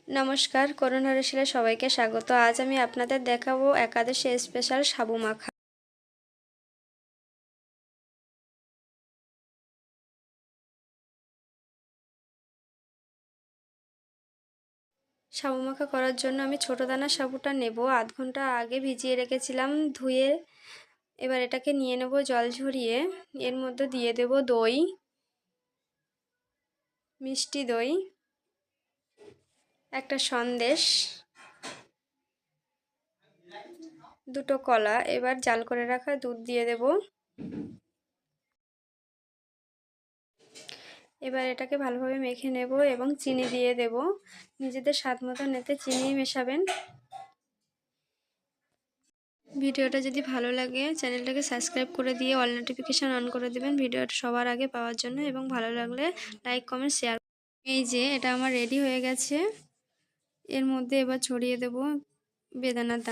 নমস্কার, করুণা রেসিপিতে সবাইকে স্বাগত। আজ আমি আপনাদের দেখাবো একাদশী স্পেশাল সাবু মাখা। সাবু মাখা করার জন্য আমি ছোটো দানার সাবুটা নেব। আধ ঘন্টা আগে ভিজিয়ে রেখেছিলাম ধুয়ে। এবার এটাকে নিয়ে নেব জল ঝরিয়ে। এর মধ্যে দিয়ে দেব দই, মিষ্টি দই, একটা সন্দেশ, দুটো কলা। এবার জাল করে রাখা দুধ দিয়ে দেব। এবার এটাকে ভালোভাবে মেখে নেব এবং চিনি দিয়ে দেব। নিজেদের স্বাদ মতো এতে চিনি মেশাবেন। ভিডিওটা যদি ভালো লাগে চ্যানেলটাকে সাবস্ক্রাইব করে দিয়ে অল নোটিফিকেশান অন করে দেবেন ভিডিওটা সবার আগে পাওয়ার জন্য, এবং ভালো লাগলে লাইক কমেন্ট শেয়ার। এই যে এটা আমার রেডি হয়ে গেছে। এর মধ্যে এবার ছড়িয়ে দেব বেদানার দানা।